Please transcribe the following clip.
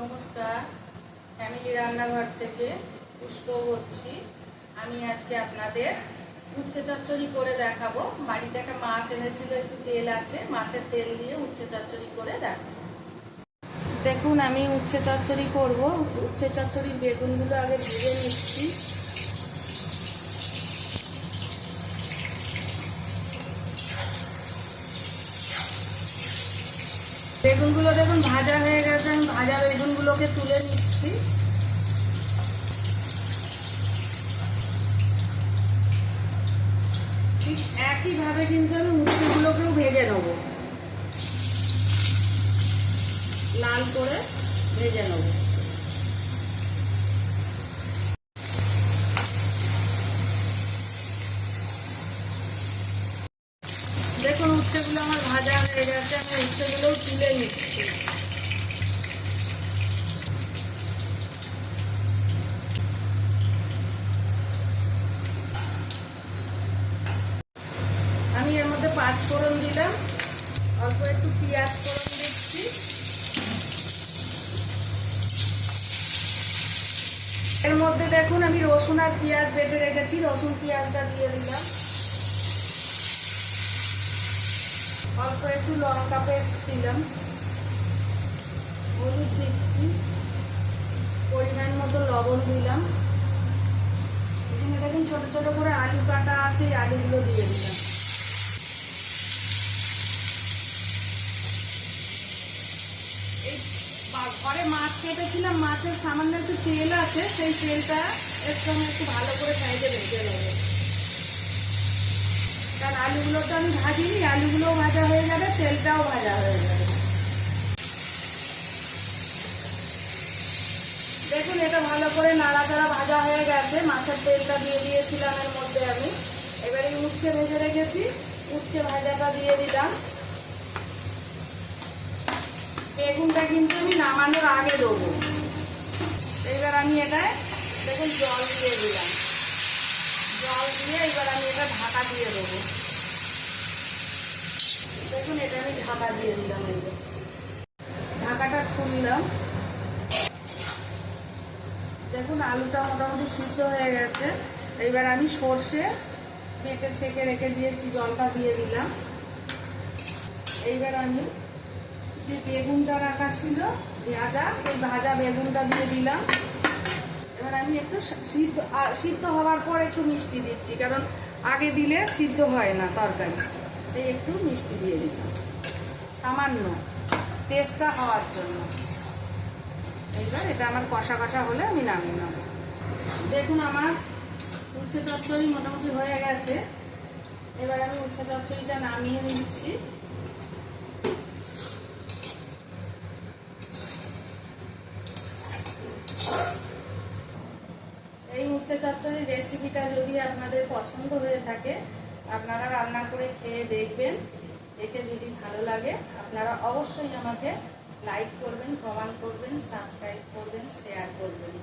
নমস্কার, ফ্যামিলি রান্নাঘর থেকে পুষ্প বলছি। আমি আজকে আপনাদের উচ্ছে চচ্চড়ি করে দেখাবো। বাড়িতে একটা মাছ এনেছিল, একটু তেল আছে, মাছের তেল দিয়ে উচ্ছে চচ্চড়ি করে দেখাবো। দেখুন, আমি উচ্ছে চচ্চড়ি করব। উচ্ছে চচ্চড়ির বেগুনগুলো আগে ভেজে নিচ্ছি। বেগুনগুলো দেখুন ভাজা হয়ে গেছে, আমি ভাজা বেগুনগুলোকে তুলে নিচ্ছি। ঠিক একইভাবে কিন্তু আমি উচ্ছেগুলোকেও ভেজে নেব, লাল করে ভেজে নেব। দেখুন, উচ্ছেগুলো আমার ভাজা হয়ে গেছে, আমি উচ্ছেগুলোও তুলে নিচ্ছি। আমি এর মধ্যে 5 ফোড়ন দিলাম, অল্প একটু পেঁয়াজ ফোড়ন দিচ্ছি। এর মধ্যে দেখুন আমি রসুন আর পেঁয়াজ বেটে রেখেছি, রসুন পেঁয়াজটা দিয়ে দিলাম। অল্প একটু লঙ্কা পেস্ট দিলাম, হলুদ দিচ্ছি, পরিমাণ মতো লবণ দিলাম। এখানে দেখুন ছোট ছোট করে আলু কাটা আছে, এই আলুগুলো দিয়ে দিলাম। এই ঘরে মাছ কেটেছিলাম, মাছের সামান্য একটু তেল আছে, সেই তেলটা এর সঙ্গে একটু ভালো করে সাইডে ভেজে নেবো। কারণ আলুগুলো তো আমি ভাজিনি, আলুগুলোও ভাজা হয়ে যাবে, তেলটাও ভাজা হয়ে যাবে। দেখুন, এটা ভালো করে নাড়াচাড়া ভাজা হয়ে গেছে। মাছের তেলটা দিয়ে দিয়েছিলাম এর মধ্যে আমি। এবারে উচ্ছে ভেজে রেখেছি, উচ্ছে ভাজাটা দিয়ে দিলাম। বেগুনটা কিন্তু আমি নামানোর আগে দেবো। এবার আমি এটায় দেখুন জল দিয়ে দিলাম, জল দিয়ে এবার আমি এটা ঢাকা দিয়ে দেবো। দেখুন, এটা আমি ঢাকা দিয়ে দিলাম। এই যে ঢাকাটা খুললাম, দেখুন আলুটা মোটামুটি সিদ্ধ হয়ে গেছে। এবার আমি সর্ষে বেটে ছেঁকে রেখে দিয়েছি, জলটা দিয়ে দিলাম। এইবার আমি যে বেগুনটা রাখা ছিল ভাজা, সেই ভাজা বেগুনটা দিয়ে দিলাম। এবার আমি একটু সিদ্ধ হওয়ার পর একটু মিষ্টি দিচ্ছি, কারণ আগে দিলে সিদ্ধ হয় না তরকারি। তাই একটু মিষ্টি দিয়ে দিলাম সামান্য, টেস্টটা হওয়ার জন্য। এইবার এটা আমার কষা কষা হলে আমি নামিয়ে নেব। দেখুন, আমার উচ্ছে চচ্চড়ি মোটামুটি হয়ে গেছে। এবার আমি উচ্ছে চচ্চড়িটা নামিয়ে নিচ্ছি। এই উচ্ছে চচ্চড়ির রেসিপিটা যদি আপনাদের পছন্দ হয়ে থাকে, আপনারা রান্না করে খেয়ে দেখবেন। দেখে যদি ভালো লাগে, আপনারা অবশ্যই আমাকে লাইক করবেন, কমেন্ট করবেন, সাবস্ক্রাইব করবেন, শেয়ার করবেন।